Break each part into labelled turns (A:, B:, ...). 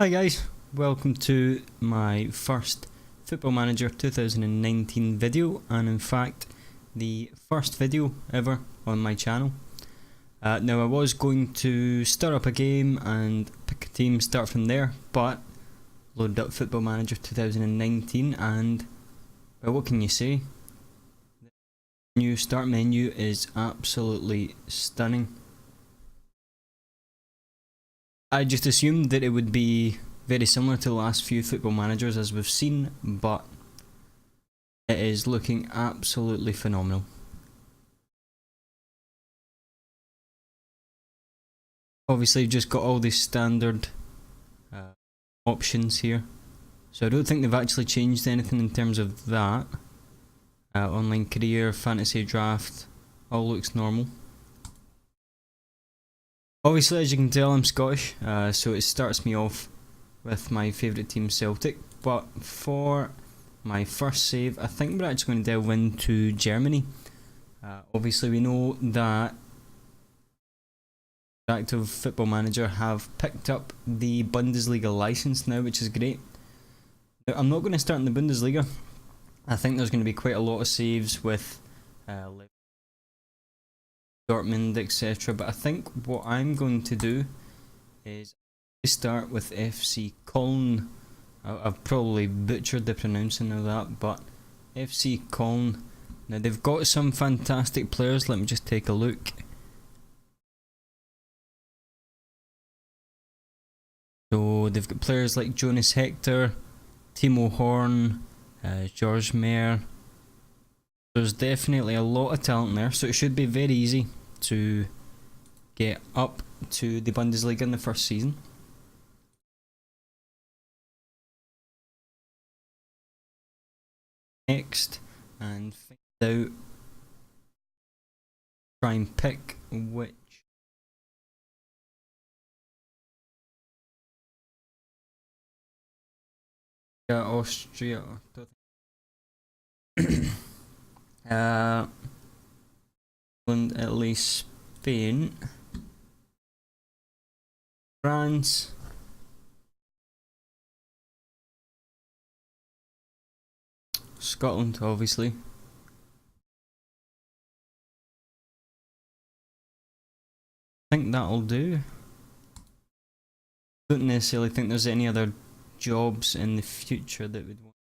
A: Hi guys, welcome to my first Football Manager 2019 video, and in fact the first video ever on my channel. Now I was going to start up a game and pick a team, start from there, but loaded up Football Manager 2019 and, well, what can you say? The new start menu is absolutely stunning. I just assumed that it would be very similar to the last few Football Managers as we've seen, but it is looking absolutely phenomenal. Obviously you've just got all these standard options here, so I don't think they've actually changed anything in terms of that. Online career, fantasy draft, all looks normal. Obviously, as you can tell, I'm Scottish, so it starts me off with my favourite team, Celtic. But for my first save, I think we're actually going to delve into Germany. Obviously, we know that Active Football Manager have picked up the Bundesliga license now, which is great. Now, I'm not going to start in the Bundesliga. I think there's going to be quite a lot of saves with Dortmund, etc. But I think what I'm going to do is start with FC Koln. I've probably butchered the pronouncing of that, but FC Koln. Now they've got some fantastic players. Let me just take a look. So they've got players like Jonas Hector, Timo Horn, George Mayer. There's definitely a lot of talent there, so it should be very easy to get up to the Bundesliga in the first season. Next, and find out, try and pick which Austria, England, Italy, Spain, France, Scotland, obviously. I think that'll do. Don't necessarily think there's any other jobs in the future that would want.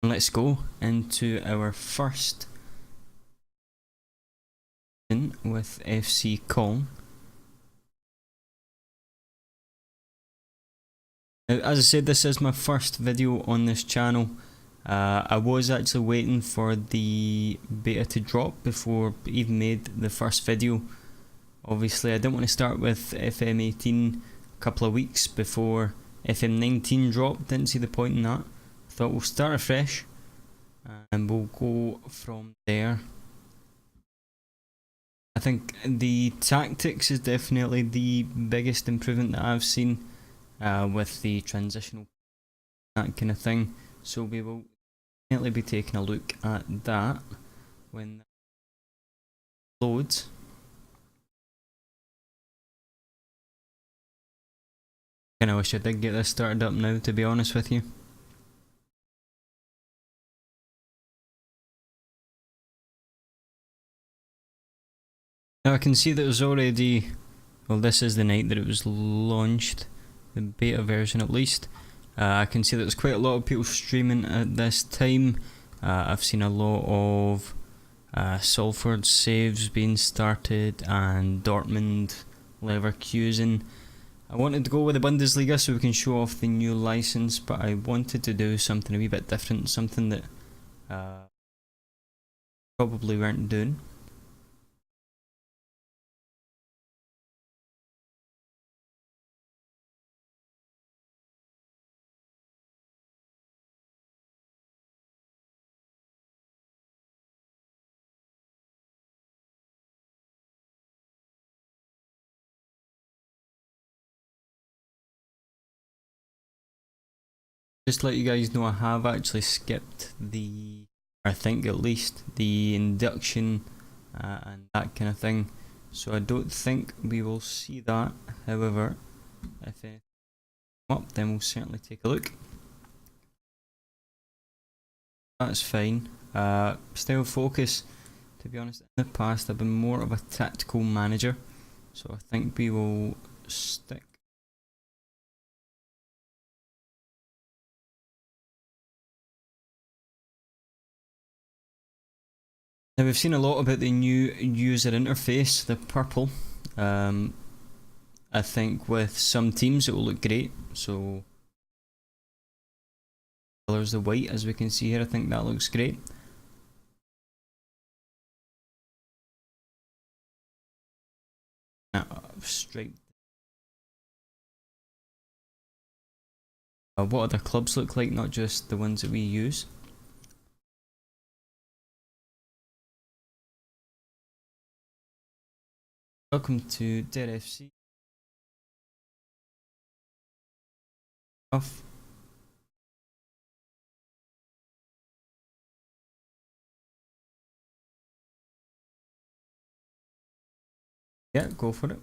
A: Let's go into our first with FC Koln. Now, as I said, this is my first video on this channel. I was actually waiting for the beta to drop before I even made the first video. Obviously I didn't want to start with FM18 a couple of weeks before FM19 dropped. Didn't see the point in that. Thought we'll start afresh and we'll go from there. I think the tactics is definitely the biggest improvement that I've seen with the transitional, that kind of thing. So we will definitely be taking a look at that when that loads. Kinda wish I did get this started up now, to be honest with you. Now I can see that there's already, well, this is the night that it was launched, the beta version at least. I can see that there's quite a lot of people streaming at this time. I've seen a lot of Salford saves being started and Dortmund, Leverkusen. I wanted to go with the Bundesliga so we can show off the new license, but I wanted to do something a wee bit different, something that probably weren't doing. Just to let you guys know, I have actually skipped the, I think at least, the induction and that kind of thing. So I don't think we will see that. However, if anything comes up, then we'll certainly take a look. That's fine. Style focus, to be honest, in the past I've been more of a tactical manager, so I think we will stick. Now we've seen a lot about the new user interface, the purple. I think with some teams it will look great, so colours the white as we can see here, I think that looks great. Stripe. What other clubs look like, not just the ones that we use. Welcome to Dead FC. Off. Yeah, go for it.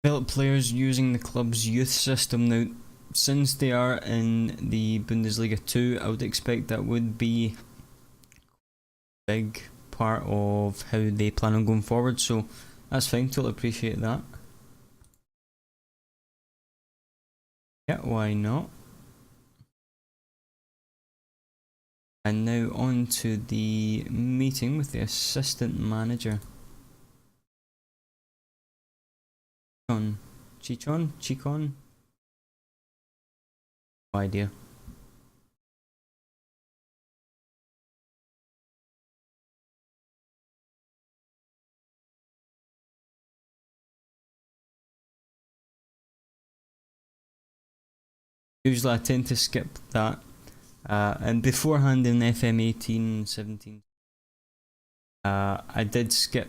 A: Develop players using the club's youth system. Now, since they are in the Bundesliga 2, I would expect that would be a big part of how they plan on going forward, so that's fine, totally appreciate that. Yeah, why not? And now on to the meeting with the assistant manager. Chicon? No idea. Usually I tend to skip that. And beforehand in FM18, 17, I did skip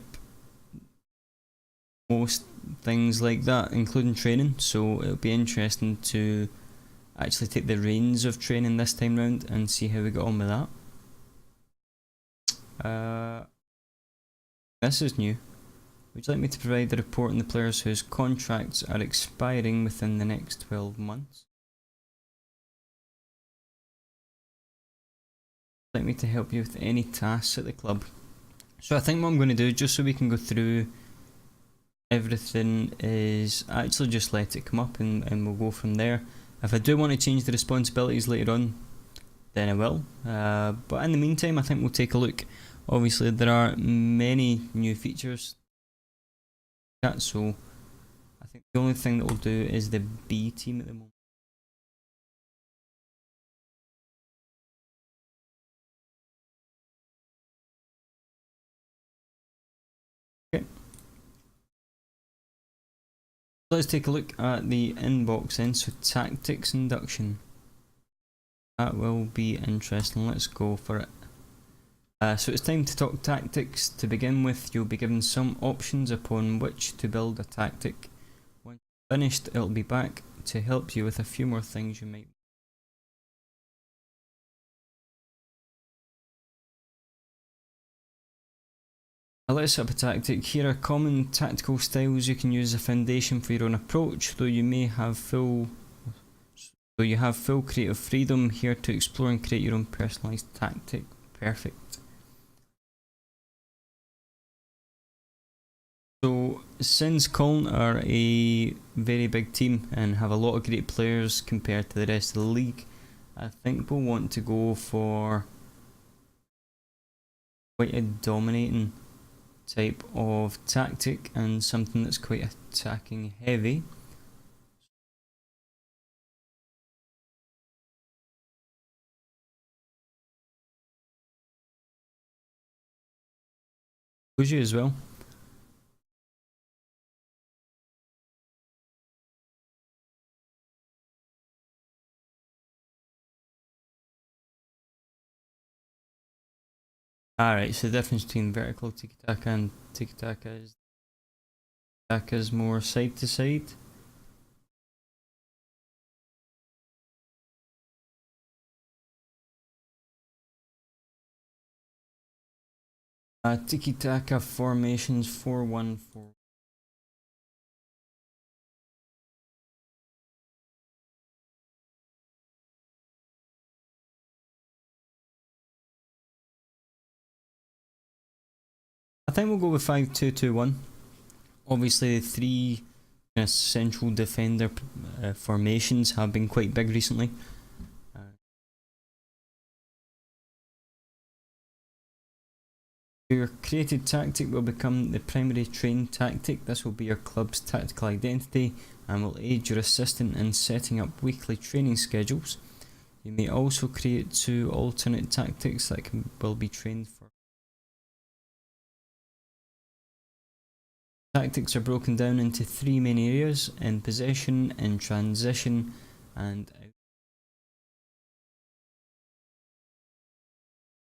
A: most things like that, including training, so it'll be interesting to actually take the reins of training this time round and see how we get on with that. This is new. Would you like me to provide the report on the players whose contracts are expiring within the next 12 months? Would you like me to help you with any tasks at the club? So I think what I'm going to do, just so we can go through everything, is actually just let it come up and we'll go from there. If I do want to change the responsibilities later on, then I will. But in the meantime, I think we'll take a look. Obviously, there are many new features, so I think the only thing that we'll do is the B team at the moment. Okay. Let's take a look at the inbox then. So tactics induction. That will be interesting. Let's go for it. So it's time to talk tactics. To begin with, you'll be given some options upon which to build a tactic. Once finished, it'll be back to help you with a few more things you might. Now let's set up a tactic. Here are common tactical styles you can use as a foundation for your own approach, though you have full creative freedom here to explore and create your own personalised tactic. Perfect. So since Koln are a very big team and have a lot of great players compared to the rest of the league, I think we'll want to go for quite a dominating type of tactic and something that's quite attacking heavy. You as well. Alright, so the difference between vertical tiki-taka and tiki-taka is more side to side. Tiki-taka formations 4-1-4. I think we'll go with 5-2-2-1. Obviously, the three central defender formations have been quite big recently. Your created tactic will become the primary trained tactic. This will be your club's tactical identity and will aid your assistant in setting up weekly training schedules. You may also create 2 alternate tactics that will be trained for. Tactics are broken down into 3 main areas: in possession, in transition, and out.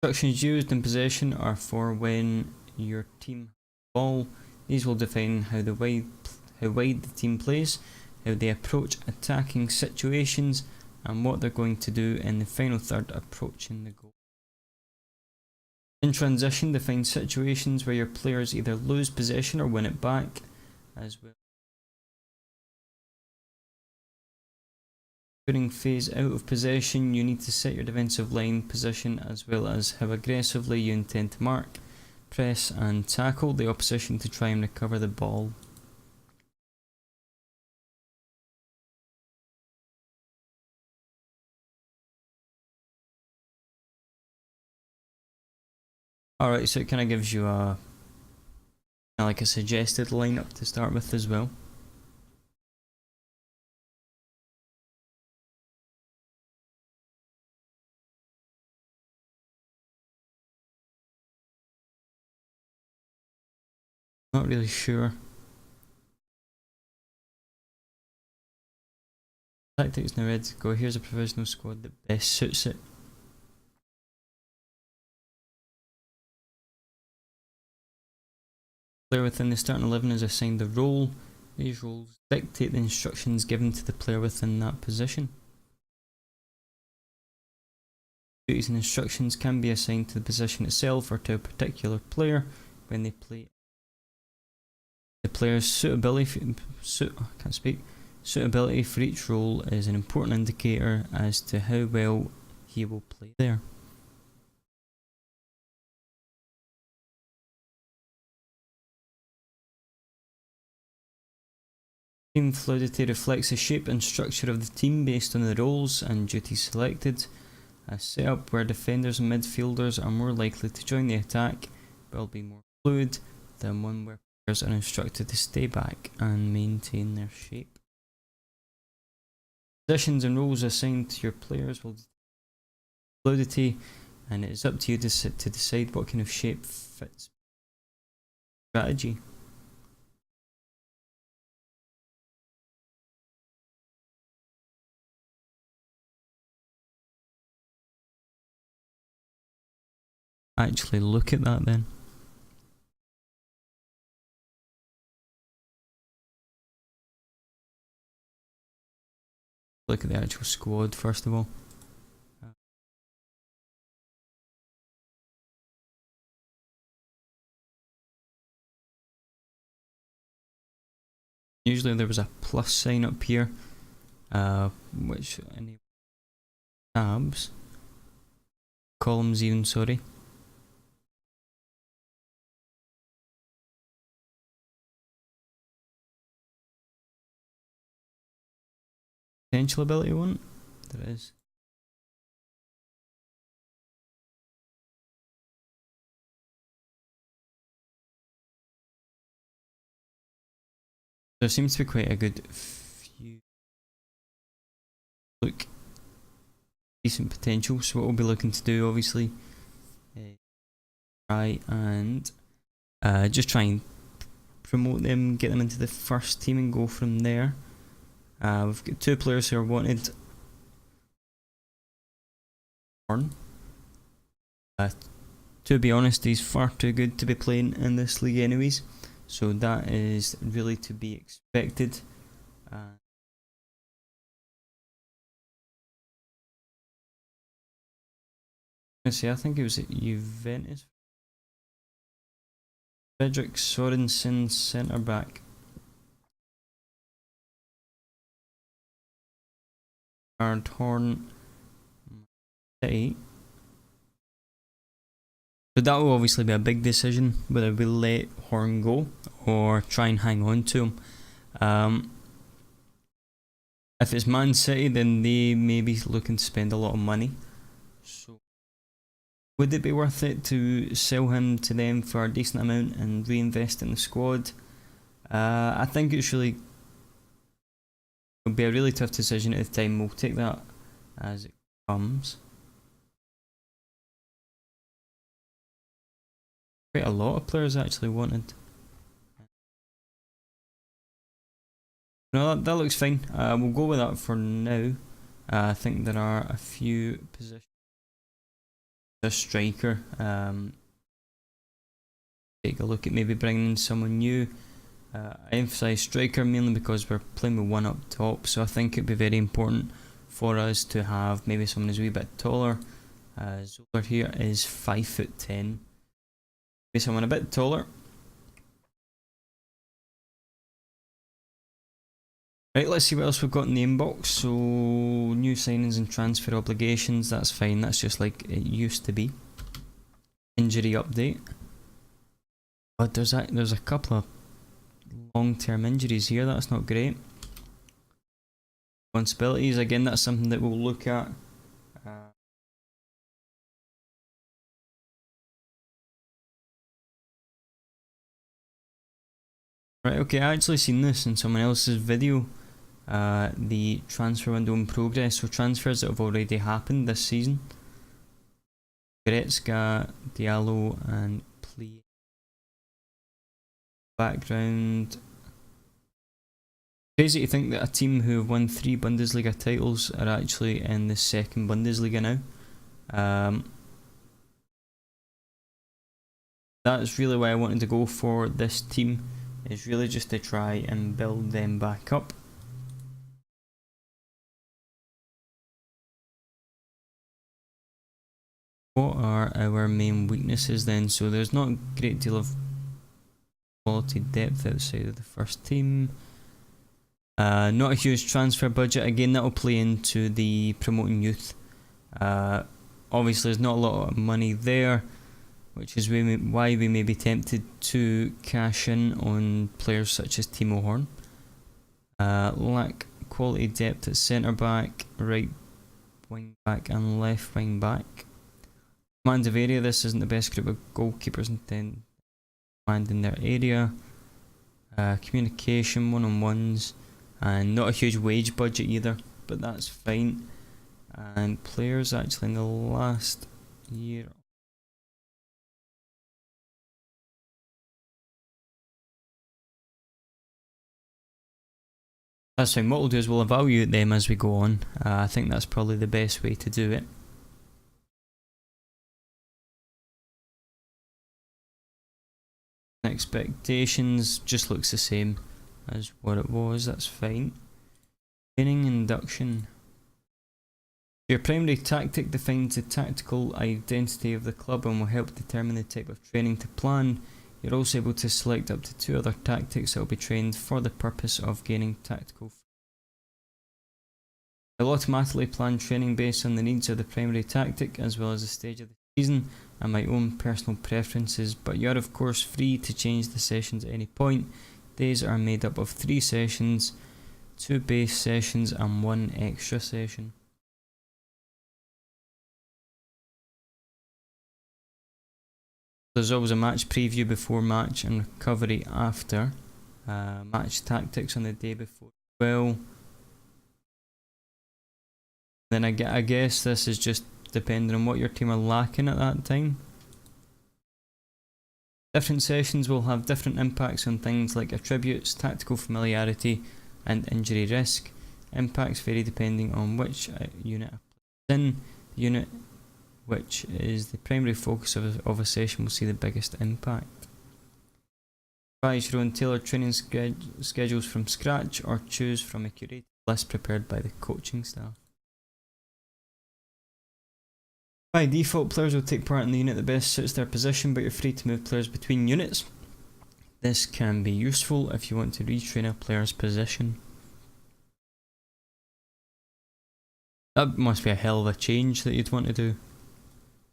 A: Instructions used in possession are for when your team has the ball. These will define how wide the team plays, how they approach attacking situations, and what they're going to do in the final third approaching the goal. In transition, define situations where your players either lose possession or win it back, as well. During phase out of possession, you need to set your defensive line position as well as how aggressively you intend to mark, press and tackle the opposition to try and recover the ball. Alright, so it kind of gives you like a suggested lineup to start with as well. Not really sure. Tactics now ready to go. Here's a provisional squad that best suits it. Player within the starting 11 is assigned a role. These roles dictate the instructions given to the player within that position. Duties and instructions can be assigned to the position itself or to a particular player when they play. The player's suitability for each role is an important indicator as to how well he will play there. Team fluidity reflects the shape and structure of the team based on the roles and duties selected. A setup where defenders and midfielders are more likely to join the attack will be more fluid than one where players are instructed to stay back and maintain their shape. Positions and roles assigned to your players will fluidity, and it is up to you to decide what kind of shape fits strategy. Actually look at that then. Look at the actual squad first of all. Usually there was a plus sign up here, which enables tabs, columns even, sorry. Potential ability one, there is. There seems to be quite a good few. Look, decent potential. So what we'll be looking to do, obviously, try and just try and promote them, get them into the first team, and go from there. We've got 2 players who are wanted. To be honest, he's far too good to be playing in this league anyways, so that is really to be expected. I think it was at Juventus. Fredrik Sorensen, centre back. Horn City. So that will obviously be a big decision whether we let Horn go or try and hang on to him. If it's Man City, then they may be looking to spend a lot of money. So would it be worth it to sell him to them for a decent amount and reinvest in the squad? I think it'll be a really tough decision at the time. We'll take that as it comes. Quite a lot of players actually wanted. No, that looks fine. We'll go with that for now. I think there are a few positions. A striker. Take a look at maybe bringing in someone new. I emphasise striker mainly because we're playing with one up top, so I think it'd be very important for us to have maybe someone who's a wee bit taller. Zoller here is 5'10". Maybe someone a bit taller. Right, let's see what else we've got in the inbox. So, new signings and transfer obligations, that's fine, that's just like it used to be. Injury update. But there's a couple of long-term injuries here, that's not great. Responsibilities, again, that's something that we'll look at. Right, okay, I actually seen this in someone else's video. The transfer window in progress, so transfers that have already happened this season. Goretzka, Diallo and Plea. Background. Crazy to think that a team who have won 3 Bundesliga titles are actually in the 2nd Bundesliga now. That's really why I wanted to go for this team, is really just to try and build them back up. What are our main weaknesses then? So there's not a great deal of quality depth outside of the first team. Not a huge transfer budget. Again, that will play into the promoting youth. Obviously there's not a lot of money there, which is why we may be tempted to cash in on players such as Timo Horn. Lack quality depth at centre back, right wing back and left wing back. Command of area, this isn't the best group of goalkeepers in command in their area. Communication, one-on-ones, and not a huge wage budget either, but that's fine. And players actually in the last year. That's fine. What we'll do is we'll evaluate them as we go on. I think that's probably the best way to do it. Expectations just looks the same as what it was, that's fine. Training induction. Your primary tactic defines the tactical identity of the club and will help determine the type of training to plan. You're also able to select up to 2 other tactics that will be trained for the purpose of gaining tactical. I'll automatically plan training based on the needs of the primary tactic as well as the stage of the season and my own personal preferences, but you're of course free to change the sessions at any point. Days are made up of 3 sessions, 2 base sessions and 1 extra session. There's always a match preview before match and recovery after. Match tactics on the day before as well. Then I guess this is just depending on what your team are lacking at that time. Different sessions will have different impacts on things like attributes, tactical familiarity and injury risk. Impacts vary depending on which unit is in. The unit which is the primary focus of a session will see the biggest impact. Devise your own tailored training schedules from scratch or choose from a curated list prepared by the coaching staff. By default, players will take part in the unit that best suits their position, but you're free to move players between units. This can be useful if you want to retrain a player's position. That must be a hell of a change that you'd want to do.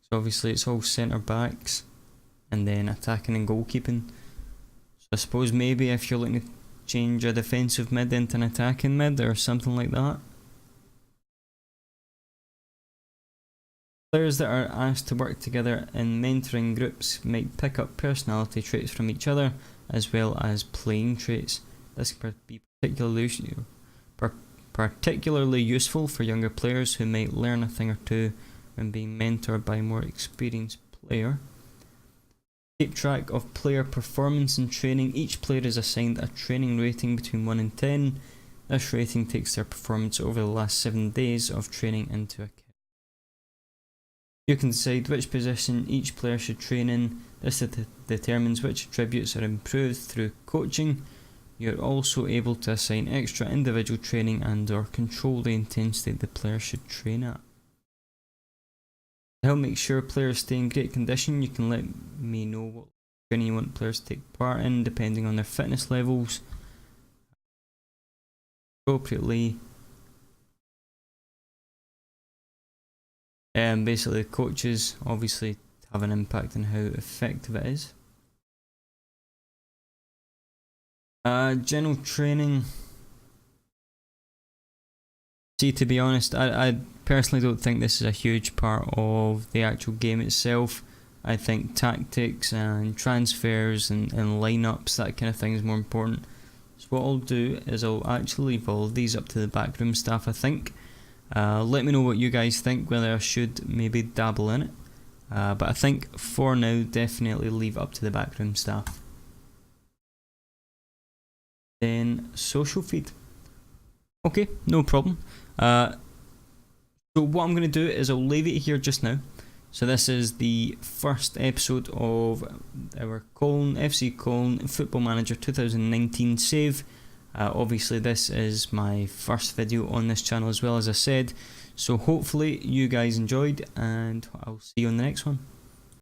A: So obviously it's all centre backs and then attacking and goalkeeping. So I suppose maybe if you're looking to change a defensive mid into an attacking mid or something like that. Players that are asked to work together in mentoring groups might pick up personality traits from each other as well as playing traits. This can be particularly useful for younger players who might learn a thing or two when being mentored by a more experienced player. Keep track of player performance in training. Each player is assigned a training rating between 1 and 10. This rating takes their performance over the last 7 days of training into account. You can decide which position each player should train in. This determines which attributes are improved through coaching. You're also able to assign extra individual training and/or control the intensity the player should train at. To help make sure players stay in great condition, you can let me know what training you want players to take part in depending on their fitness levels. Appropriately. Basically, coaches obviously have an impact on how effective it is. General training. See, to be honest, I personally don't think this is a huge part of the actual game itself. I think tactics and transfers and lineups, that kind of thing, is more important. So what I'll do is I'll actually leave all of these up to the backroom staff, I think. Let me know what you guys think, whether I should maybe dabble in it. But I think for now, definitely leave it up to the backroom staff. Then social feed. Okay, no problem. So what I'm going to do is I'll leave it here just now. So this is the first episode of our FC Koln Football Manager 2019 save. Obviously this is my first video on this channel as well, as I said. So hopefully you guys enjoyed, and I'll see you on the next one.